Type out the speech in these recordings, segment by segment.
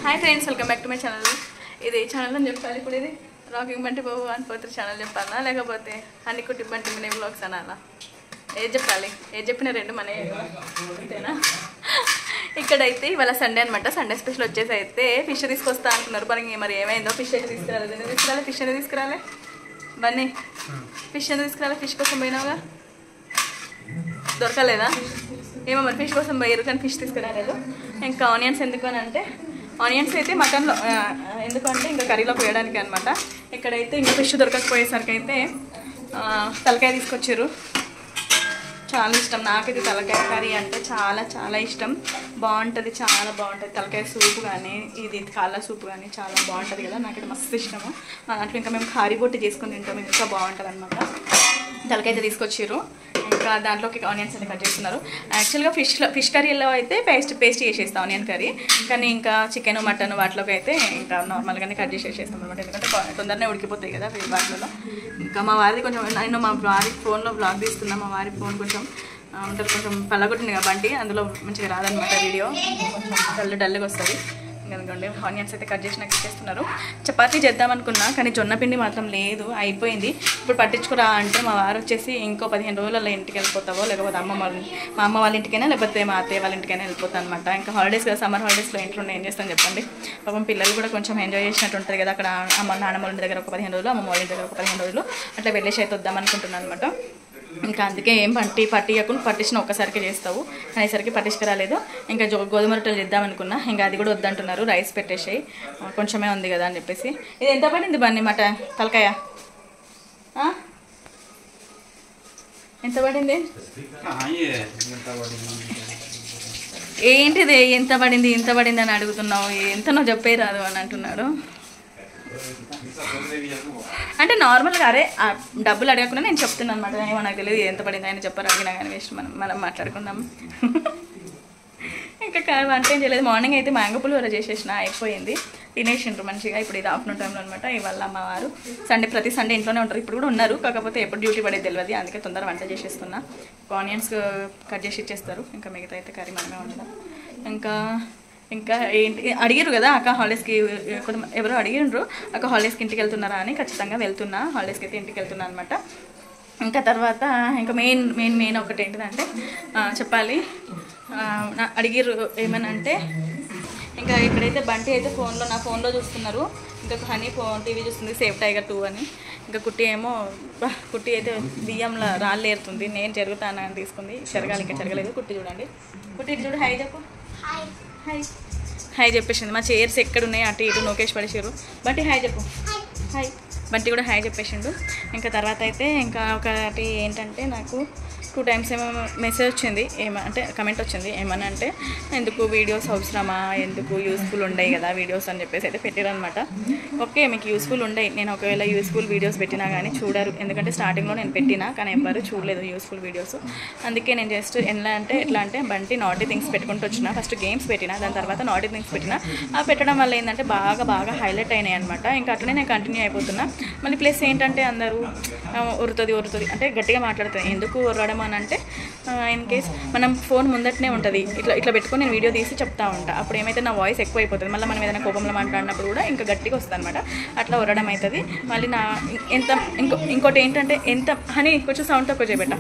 Hi friends, welcome back to my channel. ఇది channel అని చెప్పాలి. ఇప్పుడు ఇది రాకింగ్ బంటి బాబు అని పోతే ఛానల్ చెప్పాలా, లేకపోతే అన్ని కుట్టి బంటి మన బ్లాగ్స్ అనాలా? ఏది చెప్పాలి? ఏది చెప్పిన రెండు మన అంతేనా? ఇక్కడైతే ఇవాళ సండే అనమాట. సండే స్పెషల్ వచ్చేసి అయితే ఫిష్ తీసుకొస్తా అనుకున్నారు. మరి ఏమైందో? ఫిష్ అయితే తీసుకురాలేదు. ఎందుకు తీసుకురాలి? ఫిష్ అనేది తీసుకురాలే బన్నీ. ఫిష్ ఎందుకు తీసుకురాలి? ఫిష్ కోసం పోయినావుగా, దొరకలేదా? ఏమో మరి ఫిష్ కోసం పోయారు కానీ ఫిష్ తీసుకురాలేదు. ఇంకా ఆనియన్స్ ఎందుకు అని అంటే, ఆనియన్స్ అయితే మటన్లో ఎందుకంటే ఇంకా కర్రీలో పోయడానికి అనమాట. ఇక్కడైతే ఇంకా ఫిష్ దొరకకపోయేసరికి అయితే తలకాయ తీసుకొచ్చారు. చాలా ఇష్టం నాకైతే తలకాయ కర్రీ అంటే చాలా చాలా ఇష్టం. బాగుంటుంది, చాలా బాగుంటుంది. తలకాయ సూప్ కానీ ఇది కాళ్ళ సూప్ కానీ చాలా బాగుంటుంది కదా, నాకైతే మస్తు ఇష్టము. దాంట్లో ఇంకా మేము కారీ బొట్టి చేసుకుని తింటాం, ఇంకా బాగుంటుంది అనమాట. తలకాయ అయితే తీసుకొచ్చారు. ఇంకా దాంట్లోకి ఆనియన్స్ అయితే కట్ చేస్తున్నారు. యాక్చువల్గా ఫిష్ కర్రీలో అయితే పేస్ట్ చేసేస్తాం ఆనియన్ కర్రీ, కానీ ఇంకా చికెన్ మటన్ వాటిలోకి అయితే ఇంకా నార్మల్గానే కట్ చేసేస్తాం అనమాట. ఎందుకంటే తొందరనే ఉడికిపోతాయి కదా వాటిలో. ఇంకా మా వారిది కొంచెం, నేను మా వారి ఫోన్లో బ్లాగ్ తీస్తున్నా. మా వారి ఫోన్ కొంచెం ఉంటుంది, కొంచెం పల్లగొట్టింది కాబట్టి అందులో మంచిగా రాదనమాట వీడియో, కొంచెం డల్గా వస్తుంది. ఎందుకంటే ఆనియన్స్ అయితే కట్ చేసి నాకు ఇచ్చేస్తున్నారు. చపాతీ చేద్దాం అనుకున్నా కానీ జొన్న పిండి మాత్రం లేదు, అయిపోయింది. ఇప్పుడు పట్టించుకురా అంటే మా వారు వచ్చేసి ఇంకో 15 రోజులలో ఇంటికి వెళ్ళిపోతావో, లేకపోతే మా అమ్మ వాళ్ళ ఇంటికైనా లేకపోతే మా అత్తయ్య వాళ్ళ ఇంటికైనా వెళ్ళిపోతాను అనమాట. ఇంకా హాలిడేస్ కదా, సమ్మర్ హాలిడేస్లో ఇంట్లో ఏం చేస్తాను చెప్పండి. పాపం పిల్లలు కూడా కొంచెం ఎంజాయ్ చేసినట్టు ఉంటుంది కదా అక్కడ. నాన్నమ్మ వాళ్ళ దగ్గర ఒక 15 రోజులు, అమ్మమ్మ వాళ్ళ దగ్గర ఒక 15 రోజులు అట్లా వెళ్ళేసి అయితే వద్దాం అనుకుంటున్నాను అనమాట. ఇంకా అందుకే ఏం పట్టియకుండా పట్టించిన ఒక్కసారికి చేస్తావు అనేసరికి పట్టించుకురాలేదు. ఇంకా గోధుమ రొట్టెలు చేద్దాం అనుకున్నా, ఇంకా అది కూడా వద్దంటున్నారు. రైస్ పెట్టేసాయి, కొంచెమే ఉంది కదా అని చెప్పేసి. ఇది ఎంత పడింది బన్నీ మాట తలకాయ? ఎంత పడింది? ఏంటిది ఎంత పడింది అని అడుగుతున్నావు? ఎంతనో చెప్పే రాదు అని అంటున్నాడు. అంటే నార్మల్గా అరే డబ్బులు అడగకుండా నేను చెప్తున్నాను అనమాట. ఏమో నాకు తెలియదు ఎంత పడింది, ఆయన చెప్పారు. అడిగినా కానీ వేస్ట్, మనం మాట్లాడుకుందాం. ఇంకా వంట ఏం చేయలేదు. మార్నింగ్ అయితే మ్యాంగో పులిహోర చేసేసిన, అయిపోయింది. తినేసిండ్రు మంచిగా. ఇప్పుడు ఇది ఆఫ్టర్నూన్ టైంలో అనమాట. ఇవాళ అమ్మవారు ప్రతి సండే ఇంట్లోనే ఉంటారు. ఇప్పుడు కూడా ఉన్నారు, కాకపోతే ఎప్పుడు డ్యూటీ పడేది తెలియదు, అందుకే తొందర వంట చేసేస్తున్నా. ఆనియన్స్ కట్ చేసి ఇచ్చేస్తారు, ఇంకా మిగతా అయితే కర్రీ మనమే ఉండడం. ఇంకా ఏంటి అడిగారు కదా అక్క హాలిడేస్కి, ఎవరో అడిగిండ్రు అక్క హాలిడేస్కి ఇంటికి వెళ్తున్నారా అని. ఖచ్చితంగా వెళ్తున్నా, హాలిడేస్కి అయితే ఇంటికి వెళ్తున్నా అనమాట. ఇంకా తర్వాత ఇంకా మెయిన్ ఒకటి ఏంటిదంటే చెప్పాలి. అడిగిర్రు ఏమనంటే, ఇంకా ఇక్కడైతే బంటి అయితే నా ఫోన్లో చూస్తున్నారు. ఇంకా హనీ టీవీ చూస్తుంది, సేఫ్ టైగర్ 2 అని. ఇంకా కుట్టి అయితే బియ్యంలో రాళ్ళు ఏరుతుంది. నేను జరుగుతానని తీసుకుంది, జరగాలి, ఇంకా జరగలేదు. కుట్టి చూడండి, కుట్టి చూడు, హాయ్ చెప్పు. హాయ్ చెప్పేసింది. మా చైర్స్ ఎక్కడ ఉన్నాయి అటు ఇటు నోకేష్ పడేసారు. బంటి హాయ్ చెప్పు. హాయ్ బంటి కూడా హాయ్ చెప్పేసిండు. ఇంకా తర్వాత అయితే ఇంకా ఒకటి ఏంటంటే, నాకు 2 times ఏమో మెసేజ్ వచ్చింది, ఏమంటే కమెంట్ వచ్చింది. ఏమని అంటే, ఎందుకు వీడియోస్ అవసరమా, ఎందుకు యూస్ఫుల్ ఉండయి కదా వీడియోస్ అని చెప్పేసి అయితే పెట్టారనమాట. ఓకే, మీకు యూస్ఫుల్ ఉండయి. నేను ఒకవేళ యూస్ఫుల్ వీడియోస్ పెట్టినా కానీ చూడరు, ఎందుకంటే స్టార్టింగ్లో నేను పెట్టినా కానీ ఎవ్వరు చూడలేదు యూస్ఫుల్ వీడియోస్. అందుకే నేను జస్ట్ ఎట్లా అంటే బంటి నాటీ థింగ్స్ పెట్టుకుంటూ వచ్చిన. ఫస్ట్ గేమ్స్ పెట్టినా, దాని తర్వాత నాటీ థింగ్స్ పెట్టినా. ఆ పెట్టడం వల్ల ఏంటంటే బాగా హైలైట్ అయినాయి అనమాట. ఇంకా అట్లనే నేను కంటిన్యూ అయిపోతున్నా. మళ్ళీ ప్లస్ ఏంటంటే అందరూ ఉరుతుంది అంటే గట్టిగా మాట్లాడుతుంది. ఎందుకు ఉరడం అని అంటే, ఇన్ కేస్ మనం ఫోన్ ముందటనే ఉంటుంది, ఇట్లా పెట్టుకొని నేను వీడియో తీసి చెప్తా ఉంటా. అప్పుడు ఏమైతే నా వాయిస్ ఎక్కువ అయిపోతుంది. మళ్ళీ మనం ఏదైనా కోపంలో మాట్లాడినప్పుడు కూడా ఇంకా గట్టిగా వస్తుంది అనమాట. అట్లా ఉరడం అవుతుంది. మళ్ళీ ఇంకోటి ఏంటంటే, హనీ కొంచెం సౌండ్ తక్కువ చేయబెట్ట.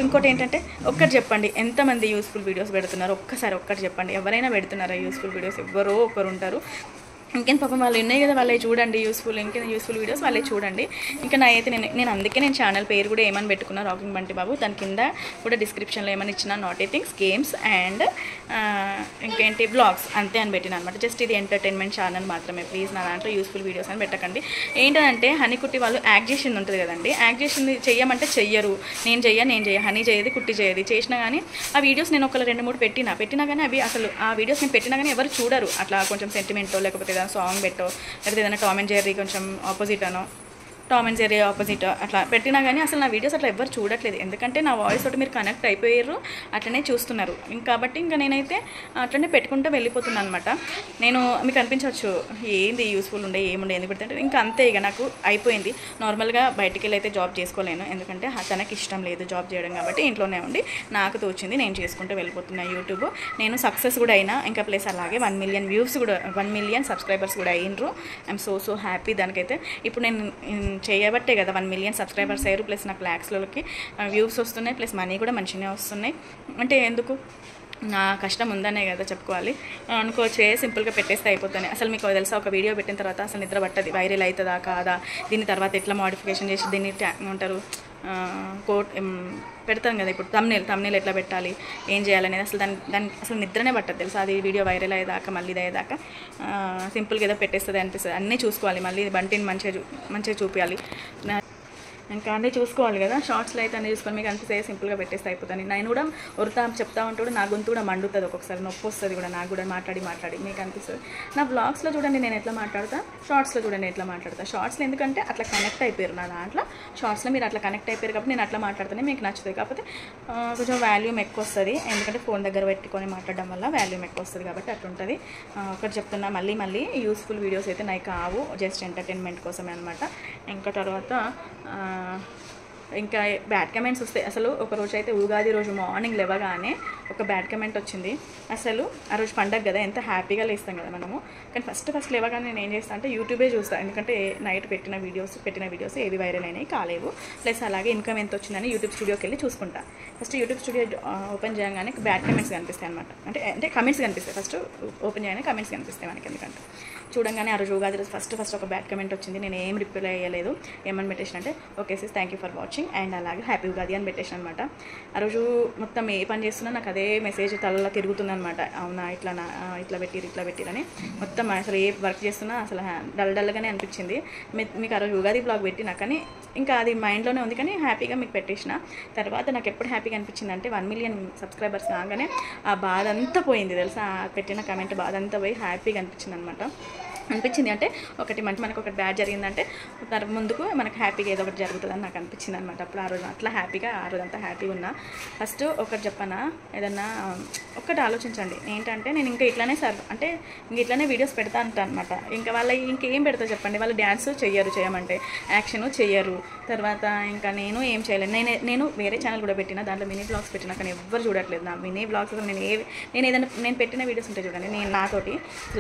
ఇంకోటి ఏంటంటే, ఒక్కటి చెప్పండి, ఎంతమంది యూస్ఫుల్ వీడియోస్ పెడుతున్నారు? ఒక్కటి చెప్పండి. ఎవరైనా పెడుతున్నారా యూస్ఫుల్ వీడియోస్? ఎవరో ఒకరు ఉంటారు. ఇంకేం పాపం వాళ్ళు ఉన్నాయి కదా, వాళ్ళే చూడండి. యూస్ఫుల్ వీడియోస్ వాళ్ళే చూడండి. ఇంకా నేను అందుకే నేను ఛానల్ పేరు కూడా ఏమని పెట్టుకున్నా, రాకింగ్ బంటి బాబు. దాని కింద కూడా డిస్క్రిప్షన్లో ఏమని ఇచ్చిన, నాటీ థింగ్స్, గేమ్స్ అండ్ ఇంకేంటి బ్లాగ్స్ అంతే అని పెట్టిన అనమాట. జస్ట్ ఇది ఎంటర్టైన్మెంట్ ఛానల్ మాత్రమే. ప్లీజ్ నా దాంట్లో యూస్ఫుల్ వీడియోస్ అని పెట్టకండి. ఏంటంటే హనీకుట్టి వాళ్ళు యాక్ట్ చేసింది ఉంటుంది కదండి, యాక్ట్ చేసింది చెయ్యమంటే చెయ్యరు. నేను చెయ్య హనీ చేయదు, కుట్టి చేయదు. చేసినా కానీ ఆ వీడియోస్ నేను ఒక 2-3 పెట్టినా కానీ అవి అసలు ఆ వీడియోస్ నేను పెట్టినా కానీ ఎవరు చూడరు. అట్లా కొంచెం సెంటిమెంటో, లేకపోతే ఏదైనా సాంగ్ పెట్టో, లేకపోతే ఏదైనా టామ్ అండ్ జెర్రీ కొంచెం ఆపోజిట్ అనో టామ్ అండ్ జెర్రీ ఆపోజిట్ అట్లా పెట్టినా కానీ అసలు నా వీడియోస్ అట్లా ఎవరు చూడట్లేదు. ఎందుకంటే నా వాయిస్ తోటి మీరు కనెక్ట్ అయిపోయారు, అట్లనే చూస్తున్నారు. కాబట్టి ఇంకా నేనైతే అట్లనే పెట్టుకుంటూ వెళ్ళిపోతున్నాను అనమాట. నేను మీకు అనిపించవచ్చు ఏంది యూస్ఫుల్ ఉండే ఏముండే ఎందుకు పెడితే, ఇంకా అంతే ఇక నాకు అయిపోయింది. నార్మల్గా బయటికి వెళ్ళి అయితే జాబ్ చేసుకోలేను, ఎందుకంటే తనకి ఇష్టం లేదు జాబ్ చేయడం. కాబట్టి ఇంట్లోనే ఉండి నాకు తోచింది నేను చేసుకుంటూ వెళ్ళిపోతున్నా యూట్యూబ్. నేను సక్సెస్ కూడా అయినా, ఇంకా ప్లస్ అలాగే 1 మిలియన్ వ్యూస్ కూడా 1 మిలియన్ సబ్స్క్రైబర్స్ కూడా అయినరు. ఐఎమ్ సో హ్యాపీ దానికైతే. ఇప్పుడు నేను చేయబట్టే కదా 1 మిలియన్ సబ్స్క్రైబర్స్ అయ్యారు, ప్లస్ నాకు ల్యాక్స్లోకి వ్యూస్ వస్తున్నాయి, ప్లస్ మనీ కూడా మంచిగానే వస్తున్నాయి. అంటే ఎందుకు నా కష్టం ఉందనే కదా చెప్పుకోవాలి. అనుకోవచ్చే సింపుల్గా పెట్టేస్తే అయిపోతాను. అసలు మీకు తెలుసా, ఒక వీడియో పెట్టిన తర్వాత అసలు నిద్ర పట్టది, వైరల్ అవుతుందా కాదా, దీని తర్వాత ఎట్లా మోడిఫికేషన్ చేసి దీన్ని ఉంటారు పెడతాం కదా. ఇప్పుడు తమ్నేల్ ఎట్లా పెట్టాలి, ఏం చేయాలనేది అసలు దాని అసలు నిద్రనే పట్టదు తెలుసా. అది వీడియో వైరల్ అయ్యేదాకా మళ్ళీ ఇది అయ్యేదాకా సింపుల్గా ఏదో పెట్టేస్తుంది అనిపిస్తుంది. అన్నీ చూసుకోవాలి, మళ్ళీ బంటిని మంచిగా చూపించాలి, ఇంకా అన్నీ చూసుకోవాలి కదా. షార్ట్స్లో అయితే అన్నీ చూసుకొని మీకు అనిపిస్తే సింపుల్గా పెట్టేస్తే అయిపోతాను. నేను కూడా చెప్తా ఉంటాడు, నా గొంతు కూడా మండుతుంది ఒక్కొక్కసారి, నొప్పి వస్తుంది కూడా నాకు కూడా మాట్లాడి మీకు అనిపిస్తుంది. నా బ్లాగ్స్లో చూడండి నేను ఎట్లా మాట్లాడతా, షార్ట్స్లో చూడండి ఎట్లా మాట్లాడతా. షార్ట్స్లో ఎందుకంటే అట్లా కనెక్ట్ అయిపోయారు నా దాంట్లో, షార్ట్స్లో మీరు అట్లా కనెక్ట్ అయిపోయారు కాబట్టి నేను అట్లా మాట్లాడితేనే మీకు నచ్చుతుంది. కాకపోతే కొంచెం వాల్యూమ్ ఎక్కువ వస్తుంది, ఎందుకంటే ఫోన్ దగ్గర పెట్టుకొని మాట్లాడడం వల్ల వాల్యూమ్ ఎక్కువ వస్తుంది కాబట్టి అట్లుంటుంది. ఒకటి చెప్తున్నా, మళ్ళీ యూస్ఫుల్ వీడియోస్ అయితే నాకు కావు, జస్ట్ ఎంటర్టైన్మెంట్ కోసమే అనమాట. ఇంకా తర్వాత ఇంకా బ్యాడ్ కమెంట్స్ వస్తాయి. అసలు ఒక రోజు అయితే ఉగాది రోజు మార్నింగ్ లేవగానే ఒక బ్యాడ్ కమెంట్ వచ్చింది. అసలు ఆ రోజు పండగ కదా, ఎంత హ్యాపీగా లేస్తాం కదా మనము. కానీ ఫస్ట్ లేవగానే నేను ఏం చేస్తాను అంటే యూట్యూబే చూస్తాను, ఎందుకంటే నైట్ పెట్టిన వీడియోస్ ఏవి వైరల్ అయినాయి కాలేవు, ప్లస్ అలాగే ఇన్కమ్ ఎంత వచ్చిందని యూట్యూబ్ స్టూడియోకి వెళ్ళి చూసుకుంటా. ఫస్ట్ యూట్యూబ్ స్టూడియో ఓపెన్ చేయగానే బ్యాడ్ కమెంట్స్ కనిపిస్తాయి అనమాట. అంటే కమెంట్స్ కనిపిస్తాయి, ఫస్ట్ ఓపెన్ చేయగానే కమెంట్స్ కనిపిస్తాయి మనకి. ఎందుకంటే చూడంగానే ఆ రోజు ఉగాది రోజు ఫస్ట్ ఒక బ్యాడ్ కమెంట్ వచ్చింది. నేను ఏం రిప్లై అయ్యలేదు. ఏమని పెట్టేసిన అంటే okay sis thank you for watching and అలాగే హ్యాపీ ఉగాది అని పెట్టేసిన అనమాట. ఆ రోజు మొత్తం ఏ పని చేస్తున్నా నాకు అదే మెసేజ్ తలలో తిరుగుతుంది అనమాట. అవునా ఇట్లా పెట్టిరని మొత్తం అసలు ఏ వర్క్ చేస్తున్నా అసలు డల్గానే అనిపించింది. మీకు ఆ రోజు ఉగాది బ్లాగ్ పెట్టినా కానీ ఇంకా అది మైండ్లోనే ఉంది, కానీ హ్యాపీగా మీకు పెట్టేసిన. తర్వాత నాకు ఎప్పుడు హ్యాపీగా అనిపించింది అంటే 1 మిలియన్ సబ్స్క్రైబర్స్ కాగానే ఆ బాధ అంతా పోయింది తెలుసా. పెట్టిన కమెంట్ బాధ అంతా పోయి హ్యాపీగా అనిపించింది అనమాట. అంటే మనకు ఒకటి బ్యాడ్ జరిగిందంటే ముందుకు మనకు హ్యాపీగా ఏదో ఒకటి జరుగుతుందని నాకు అనిపించింది అనమాట. అప్పుడు ఆ రోజు అట్లా ఆ రోజంతా హ్యాపీగా ఉన్నా. ఫస్ట్ ఒకటి చెప్పనా, ఏదన్నా ఒక్కటి ఆలోచించండి ఏంటంటే, నేను ఇంకా ఇట్లానే ఇట్లానే వీడియోస్ పెడతా అంటా అనమాట. ఇంకా ఇంకేం పెడతా చెప్పండి, వాళ్ళు డ్యాన్స్ చేయమంటే యాక్షన్ చెయ్యరు. తర్వాత ఇంకా నేను ఏం చేయలేను. నేను వేరే ఛానల్ కూడా పెట్టినా, దాంట్లో మినీ బ్లాగ్స్ పెట్టినా, కానీ ఎవ్వరు చూడట్లేదు నా మినీ బ్లాగ్స్. నేను పెట్టిన వీడియోస్ ఉంటే చూడండి, నేను నాతోటి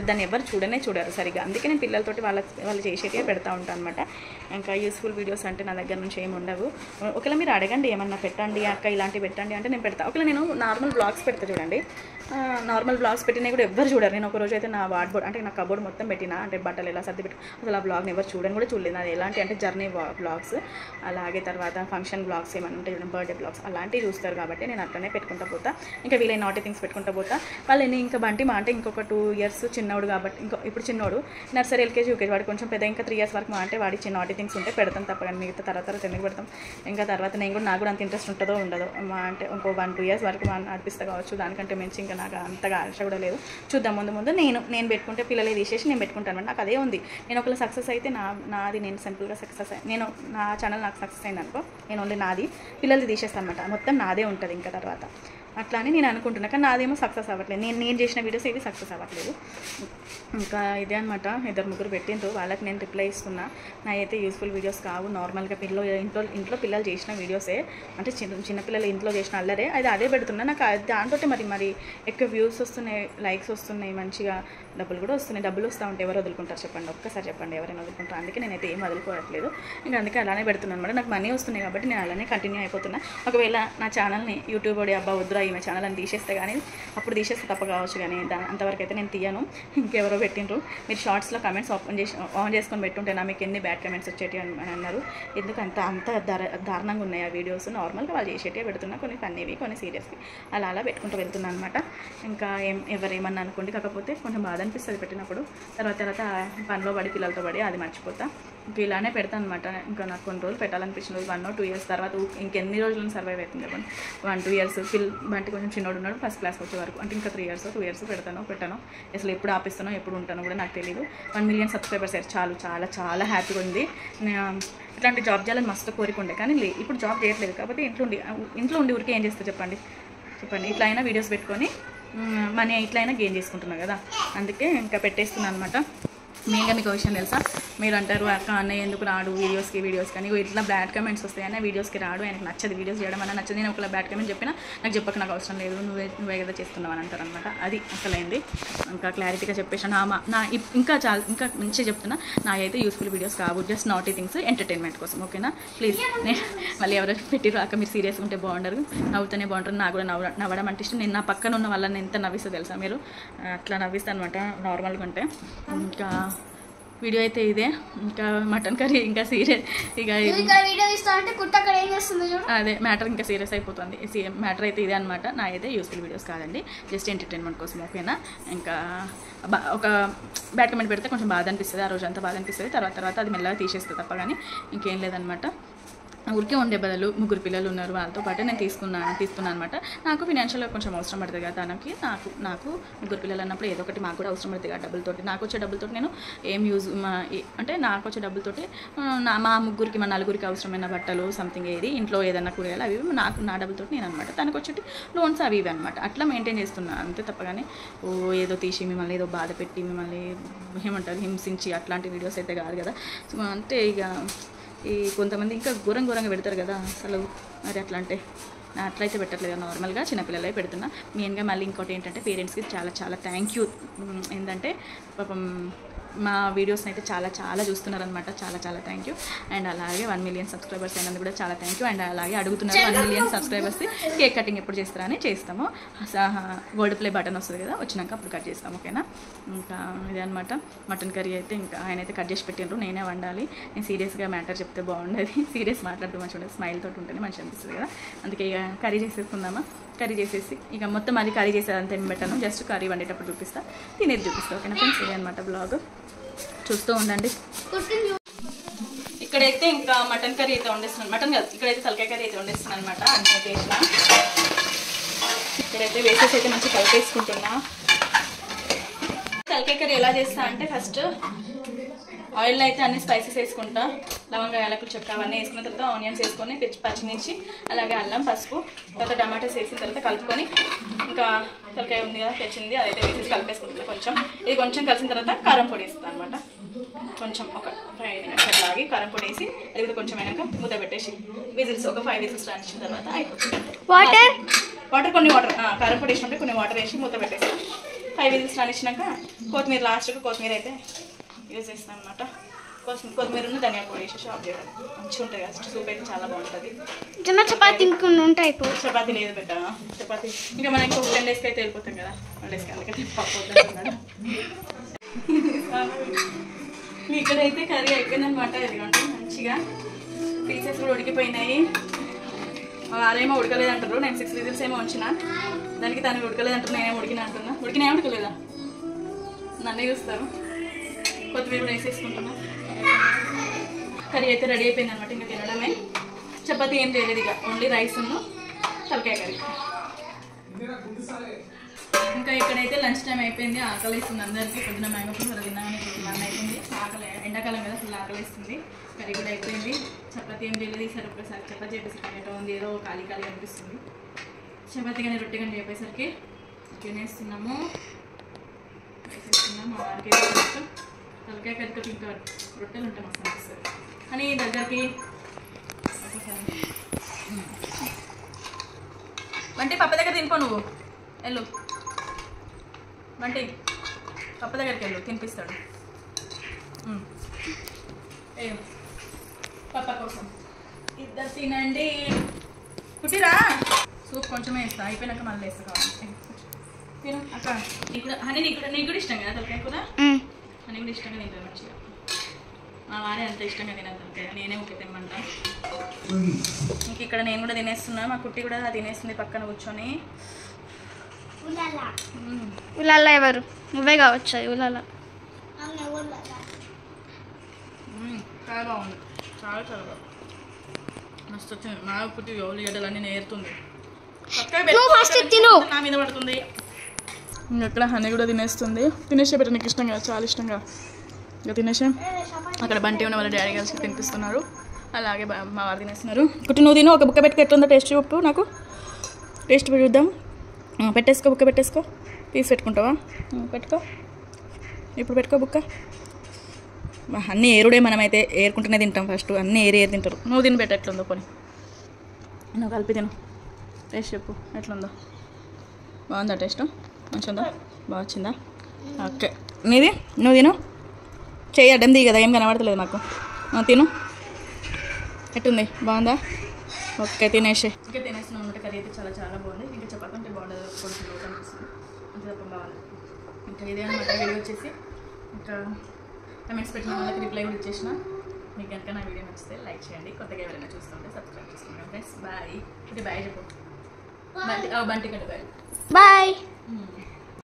దాన్ని ఎవరు చూడరు సరిగ్గా. అందుకే నేను పిల్లలతోటి వాళ్ళు చేసేటివే పెడతా ఉంటాను అనమాట. ఇంకా యూస్ఫుల్ వీడియోస్ అంటే నా దగ్గర నుంచి ఏమి ఉండవు. ఒకవేళ మీరు అడగండి ఏమన్నా పెట్టండి అక్క ఇలాంటివి పెట్టండి అంటే నేను పెడతా. ఒకవేళ నేను నార్మల్ బ్లాగ్స్ పెడతా చూడండి, నార్మల్ బ్లాగ్స్ పెట్టినా కూడా ఎవ్వరు చూడరు. నేను ఒక రోజు అయితే నా వార్డ్బోర్డ్ అంటే నా కబోర్డ్ మొత్తం పెట్టినా, అంటే బట్టలు ఎలా సర్ది పెట్టు, అసలు ఆ బ్లాగ్ని ఎవరు చూడలేదు. అది ఎలాంటి అంటే జర్నీ బ్లాగ్స్, అలాగే తర్వాత ఫంక్షన్ బ్లాగ్స్ ఏమైనా ఉంటాయి చూడండి, బర్త్డే బ్లాగ్స్ అలాంటివి చూస్తారు. కాబట్టి నేను అట్లనే పెట్టుకుంటా పోతా. ఇంకా వీలైన నాటి థింగ్స్ పెట్టుకుంటా పోతా. వాళ్ళని ఇంకా బంటి మా అంటే ఇంకొక 2 ఇయర్స్ చిన్నోడు కాబట్టి, ఇప్పుడు చిన్నోడు నర్సరీ ఎల్కేజీ యూకేజీ, వాడు కొంచెం పెద్ద ఇంకా 3 ఇయర్స్ వరకు అంటే వాడి చిన్న నాటి థింగ్స్ ఉంటే పెడతాం తప్ప, మిగతా తర్వాత ఎందుకు పెడతాం. ఇంకా తర్వాత నాకు కూడా అంత ఇంట్రెస్ట్ ఉంటుందో ఉండదో అంటే ఇంకో 1-2 ఇయర్స్ వరకు నడిపిస్తా కావచ్చు. దానికంటే మించి ఇంకా నాకు అంతగా ఆశ కూడా లేదు. చూద్దాం ముందు నేను పెట్టుకుంటే పిల్లలే తీసేసి నేను పెట్టుకుంటాను. నాకు అదే ఉంది. నేను ఒకవేళ సక్సెస్ అయితే నేను సింపుల్గా సక్సెస్ నా ఛానల్ నాకు సక్సెస్ అయింది అనుకో, నేను ఓన్లీ నాది, పిల్లలది తీసేస్తాను అనమాట. మొత్తం నాదే ఉంటుంది ఇంకా తర్వాత. అట్లా అని నేను అనుకుంటున్నా, కానీ నాదేమో సక్సెస్ అవ్వట్లేదు. నేను చేసిన వీడియోస్ ఏవి సక్సెస్ అవ్వట్లేదు. ఇంకా ఇదే అనమాట. 2-3 పెట్టిండ్రు, వాళ్ళకి నేను రిప్లై ఇస్తున్నా. నా అయితే యూస్ఫుల్ వీడియోస్ కావు, నార్మల్గా ఇంట్లో పిల్లలు చేసిన వీడియోసే, అంటే చిన్నపిల్లలు ఇంట్లో చేసిన అల్లరే అదే పెడుతున్నా. నాకు దాంతో మరి ఎక్కువ వ్యూస్ వస్తున్నాయి, లైక్స్ వస్తున్నాయి, మంచిగా డబ్బులు కూడా వస్తున్నాయి. డబ్బులు వస్తూ ఉంటే ఎవరు వదులుకుంటారు చెప్పండి, ఒక్కసారి చెప్పండి ఎవరైనా వదులుకుంటారు. అందుకే నేనైతే ఏం వదులుకోవట్లేదు. ఇంకా అందుకే అలానే పెడుతున్నాను అనమాట. నాకు మనీ వస్తున్నాయి కాబట్టి నేను అలానే కంటిన్యూ అయిపోతున్నా. ఒకవేళ నా ఛానల్ని యూట్యూబ్ అబ్బా వద్దురా ఈమె ఛానల్ అని తీసేస్తే కానీ, అప్పుడు తీసేస్తే తప్ప కావచ్చు, కానీ అంతవరకు అయితే నేను తీయను. ఇంకెవరో పెట్టిండ్రు, మీరు షార్ట్స్లో కమెంట్స్ ఆన్ చేసుకొని పెట్టుంటే మీకు ఎన్ని బ్యాడ్ కమెంట్స్ వచ్చేటి అని అన్నారు. ఎందుకు అంత దారుణంగా ఉన్నాయి ఆ వీడియోస్. నార్మల్గా వాళ్ళు చేసేటివే పెడుతున్నా, కొన్ని ఫన్నీవి కొన్ని సీరియస్వి అలా పెట్టుకుంటూ వెళ్తున్నాను అనమాట. ఇంకా ఎవరేమన్నా అనుకోండి, కాకపోతే కొంచెం బాధ అనిపిస్తుంది పెట్టినప్పుడు. తర్వాత పనిలో పడి పిల్లలతో పడి అది మర్చిపోతా. ఇంక ఇలానే పెడతాను అనమాట. ఇంకా నాకు కొన్ని రోజులు పెట్టాలనిపించిన రోజు 1 or 2 years తర్వాత ఇంకెన్ని రోజులను సర్వైవ్ అవుతుంది చెప్పండి. 1-2 years బంటి కొంచెం చిన్నోడు ఉన్నాడు, ఫస్ట్ క్లాస్కి వచ్చే వరకు, అంటే ఇంకా 3 years 2 years పెట్టాను. అసలు ఎప్పుడు ఆపిస్తానో ఎప్పుడు ఉంటానో కూడా నాకు తెలియదు. 1 million సబ్స్క్రైబర్స్ అయ్యారు, చాలు, చాలా చాలా హ్యాపీగా ఉంది. ఇట్లాంటి జాబ్ చేయాలని మస్తు కోరిక ఉండే, కానీ ఇప్పుడు జాబ్ చేయట్లేదు. కాకపోతే ఇంట్లో ఉండి ఊరికే ఏం చేస్తా చెప్పండి. ఇట్లా అయినా వీడియోస్ పెట్టుకొని మనీ ఇట్లయినా గెయిన్ చేసుకుంటున్నాను కదా, అందుకే ఇంకా పెట్టేస్తున్నాను అనమాట. మెయిన్గా మీకు విషయం తెలుసా, మీరు అంటారు అక్క అన్నయ్య ఎందుకు రాడు వీడియోస్ కానీ ఇట్లా బ్యాడ్ కమెంట్స్ వస్తాయన్నా వీడియోస్కి రాడు, ఆయనకు నచ్చదు వీడియోస్ చేయడం అన్న నచ్చదు. నేను ఒకవేళ బ్యాడ్ కమెంట్ చెప్పినా నాకు చెప్పక నాకు అవసరం లేదు, నువ్వే కదా చేస్తున్నావు అని అంటారు అనమాట. అది అసలైంది. ఇంకా క్లారిటీగా చెప్పేసాను. ఇంకా మంచిగా చెప్తున్నా, నాకైతే యూస్ఫుల్ వీడియోస్ కావు, జస్ట్ నాటీ థింగ్స్, ఎంటర్టైన్మెంట్ కోసం, ఓకేనా. ప్లీజ్ మళ్ళీ ఎవరో పెట్టి రాక మీరు సీరియస్గా ఉంటే బాగుండరు, నవ్వుతూనే బాగుంటారు. నాకు కూడా నవ్వడం అంటే ఇష్టం. నేను నా పక్కన ఉన్న వాళ్ళని ఎంత నవ్విస్తా తెలుసా, మీరు అట్లా నవ్విస్తాను అనమాట నార్మల్గా ఉంటే. ఇంకా వీడియో అయితే ఇదే, ఇంకా మటన్ కర్రీ ఇంకా సీరియస్, అదే మ్యాటర్ ఇంకా సీరియస్ అయిపోతుంది. మ్యాటర్ అయితే ఇదే అనమాట. నా అయితే యూస్ఫుల్ వీడియోస్ కాదండి, జస్ట్ ఎంటర్టైన్మెంట్ కోసం, ఓకేనా. ఇంకా ఒక బ్యాడ్ కమెంట్ పెడితే కొంచెం బాధ అనిపిస్తుంది, ఆ రోజు అంతా బాధ అనిపిస్తుంది. తర్వాత అది మెల్లగా తీసేస్తుంది తప్ప కానీ ఇంకేం లేదనమాట. ఊరికే ఉండే బదులు 3 పిల్లలు ఉన్నారు, వాళ్ళతో పాటు నేను తీసుకున్నాను అనమాట. నాకు ఫినాన్షియల్గా కొంచెం అవసరం పడుతుంది కదా తనకి, నాకు 3 పిల్లలు అన్నప్పుడు ఏదో ఒకటి మాకు కూడా అవసరం పడుతుంది కదా డబ్బులతోటి. నాకు వచ్చే డబ్బులతోటి నేను ఏం యూజ్ అంటే నాకు వచ్చే డబ్బులతోటి మా 3కి మా 4కి అవసరమైన బట్టలు సంథింగ్ ఏది ఇంట్లో ఏదన్నా కూరగాయలు అవి నా డబ్బులతోటి నేను అనమాట. తనకు వచ్చేటి లోన్స్ అవి ఇవి అనమాట. అట్లా మెయింటైన్ చేస్తున్నాను అంతే తప్పగానే ఏదో తీసి మిమ్మల్ని ఏదో బాధ పెట్టి మిమ్మల్ని ఏమంటారు హింసించి అట్లాంటి వీడియోస్ అయితే కాదు కదా. అంటే ఇక ఈ కొంతమంది ఇంకా ఘోరంగా పెడతారు కదా అసలు, మరి అట్లా అంటే అట్లయితే పెట్టట్లేదు, నార్మల్గా చిన్నపిల్లలే పెడుతున్నా. మెయిన్గా మళ్ళీ ఇంకోటి ఏంటంటే పేరెంట్స్కి చాలా చాలా థ్యాంక్ యూ. ఏంటంటే పాపం మా వీడియోస్ని అయితే చాలా చూస్తున్నారనమాట, చాలా థ్యాంక్ యూ. అండ్ అలాగే 1 million సబ్స్క్రైబర్స్ అయినందుకు కూడా చాలా థ్యాంక్ యూ. అండ్ అలాగే అడుగుతున్నారు 1 million సబ్స్క్రైబర్స్కి కేక్ కటింగ్ ఎప్పుడు చేస్తారని చేస్తాము. గోల్డ్ ప్లే బటన్ వస్తుంది కదా, వచ్చినాక అప్పుడు కట్ చేస్తాము, ఓకేనా. ఇంకా ఇదే అనమాట. మటన్ కర్రీ అయితే ఇంకా ఆయన అయితే కట్ చేసి పెట్టిండ్రు, నేనే వండాలి. నేను సీరియస్గా మ్యాటర్ చెప్తే బాగుండేది, సీరియస్ మాట్లాడుతూ మంచిగా ఉండేది, స్మైల్ తోటి ఉంటేనే మంచిగా అనిపిస్తుంది కదా. అందుకే ఇక కర్రీ చేసేసుకుందామా. కర్రీ చేసేసి ఇక మొత్తం అది కర్రీ చేసేదంతా ఏం పెట్టాను, జస్ట్ కర్రీ వండేటప్పుడు చూపిస్తా, తినేది చూపిస్తా, ఓకేనా ఫ్రెండ్స్. ఇదే అనమాట బ్లాగ్, చూస్తూ ఉండండి. ఇక్కడైతే ఇంకా మటన్ కర్రీ అయితే వండేస్తున్నాను, మటన్ కాదు ఇక్కడైతే తలకాయ కర్రీ అయితే వండేస్తున్నాను అనమాట. అన్నీ వేసిన ఇక్కడైతే వేసేసి అయితే మంచిగా కలిపేసుకుంటున్నా. తలకాయ కర్రీ ఎలా చేస్తా అంటే ఫస్ట్ ఆయిల్లో అయితే అన్ని స్పైసెస్ వేసుకుంటా, లవంగా యాలకులు చెక్క అవన్నీ వేసుకున్న తర్వాత ఆనియన్స్ వేసుకొని పచ్చిమిర్చి అలాగే అల్లం పసుపు తర్వాత టమాటాస్ వేసిన తర్వాత కలుపుకొని ఇంకా తలకాయ ఉంది కదా తెచ్చింది అదైతే వేసేసి కలిపేసుకుంటుంది. ఇది కొంచెం కలిసిన తర్వాత కారం పొడి వేస్తుంది అనమాట. కొంచెం ఒక 5 minutes అట్లాగి కారం పొడి వేసి అది కూడా కొంచెం అయినాక మూత పెట్టేసి విజిల్స్ ఒక 5 విజిల్స్ రానిచ్చిన తర్వాత అయిపోతుంది. కొన్ని వాటర్ కారం పొడి వేసినప్పుడు కొన్ని వాటర్ వేసి మూత పెట్టేసి 5 విజిల్స్ రానిచ్చినాక కొత్తిమీర లాస్ట్కి కొత్తిమీర అయితే యూజ్ చేస్తాను అనమాట. కొత్తిమీర ధనియా పొడి వేసి ఆఫ్ చేయడం మంచిగా ఉంటుంది కదా. సూప్ అయితే చాలా బాగుంటుంది. చపాతీ ఉంటాయి, చపాతీ లేదు పెట్టా, చపాతీ ఇంకా మనం ఇంకొక 10 daysకి అయితే వెళ్ళిపోతాం కదా, 1 daysకి అందుకైతే పప్పు అవుతుంది. ఇక్కడైతే కర్రీ అయిపోయిందనమాట. ఇదిగోండి మంచిగా పీసెస్ కూడా ఉడికిపోయినాయి. వారేమో ఉడకలేదంటారు, నేను 6 విజిల్స్ ఏమో ఉంచిన, దానికి తను ఉడకలేదంటారు, నేనేమో ఉడికినాయా ఉడకలేదా నన్నే చూస్తారు. కొత్తిమీర కూడా వేసేసుకుంటున్నా. కర్రీ అయితే రెడీ అయిపోయింది అనమాట, ఇంకా తినడమే. చపాతీ ఏం చేయలేదు ఇక, ఓన్లీ రైస్ ఉన్న తలకాయ కర్రీ. ఇంకా ఇక్కడైతే లంచ్ టైం అయిపోయింది, ఆకలి వేస్తుంది అందరికీ. పొద్దున మ్యాంగో పులిహోర తిన్నామని ఇప్పుడు అయిపోయింది. ఆకలి ఎండాకాలం కదా ఫుల్ ఆకలి వేస్తుంది. కర్రీ కూడా అయిపోయింది. చపాతీ ఏం చేయలేదు ఈసారి, ఒకసారి చపాతీ చెప్పేసరికి ఏటో ఉంది, ఏదో ఖాళీ అనిపిస్తుంది. చపాతీ కానీ రొట్టె కానీ చెప్పేసరికి తినేస్తున్నాము. వేసేస్తున్నాము. వారికి తలకాయ కర్రీతో ఇంకా రొట్టెలు ఉంటాయి మస్తు అనిపిస్తుంది అని దగ్గరికి. వంటి పప్ప దగ్గర తినిపో, నువ్వు వెళ్ళు వంటి పప్ప దగ్గరికి వెళ్ళు, తినిపిస్తాడు. పప్ప కోసం ఇద్దరు తినండి. కుట్టిరా సూప్ కొంచెమే వేస్తా, అయిపోయినాక మళ్ళీ వేస్తా కావాలి. తిను అక్క. నీకు కూడా ఇష్టం కదా తలకాయ కూర? అని కూడా ఇష్టంగా తింటాను మంచిగా. మా వారే అంత ఇష్టంగా తినదు, నేనే ఊకే తినమంటా. ఇంక ఇక్కడ నేను కూడా తినేస్తున్నా, మా కుట్టి కూడా తినేస్తుంది పక్కన కూర్చొని. ఉలాలా ఎవరు? నువ్వే కావచ్చు ఉలాలా. చాలా బాగుంది, చాలా బాగుంది, మస్తు వచ్చింది. మా కుట్టి ఉల్లిగడ్డలన్నీ నేరుతుంది. నువ్వు ఫస్ట్ తిను. నా మీద పడుతుంది. ఇంకెక్కడ హనీ కూడా తినేస్తుంది. తినేసే పెట్ట నీకు ఇష్టంగా, చాలా ఇష్టంగా. ఇంకా తినేసే అక్కడ బంటి ఉన్న వాళ్ళ డాడీ కలిసి తినిపిస్తున్నారు. అలాగే మా వారు తినేస్తున్నారు. కుట్టి నువ్వు తిను. ఒక బుక్క పెట్టుకు ఎట్లుందో టేస్ట్ చెప్పు నాకు. టేస్ట్ చూద్దాం. పెట్టేసుకో, బుక్క పెట్టేసుకో. తీసి పెట్టుకుంటావా? పెట్టుకో. ఇప్పుడు పెట్టుకో బుక్క. అన్నీ ఏరుడే, మనమైతే ఏరుకుంటూనే తింటాం. ఫస్ట్ అన్నీ ఏరి తింటారు. నువ్వు తిని పెట్ట ఎట్లుందో పోనీ. నువ్వు కలిపి తిను. టేస్ట్ చెప్పు ఎట్లుందో. బాగుందా టేస్ట్? మంచిగా ఉందా? బాగా వచ్చిందా? ఓకే. నీది నువ్వు తిను. చెయ్యి అడ్డం దిగి కదా, ఏం కనబడతలేదు నాకు. తిను. ఎట్టుంది? బాగుందా? ఓకే, తినేసి. ఇంకా తినేస్తున్నాం అన్నమాట. కర్రీ అయితే చాలా చాలా బాగుంది. ఇంకా చపాతి అంటే బాగుండదు, కొంచెం లోటు అనిపిస్తుంది. అంతే తప్ప బాగుంది. ఇంకా ఇదే అనమాట వీడియో వచ్చేసి. ఇంకా కమెంట్స్ పెట్టిన వాళ్ళకి రిప్లై కూడా ఇచ్చేసిన. మీకు కనుక నా వీడియో నచ్చితే లైక్ చేయండి. కొత్తగా ఎవరైనా చూస్తుంటే సబ్స్క్రైబ్ చేసుకోండి ఫ్రెండ్స్. బాయ్. ఇది బాయ్ చెప్పు. బంటి కంటే బాయ్. బాయ్.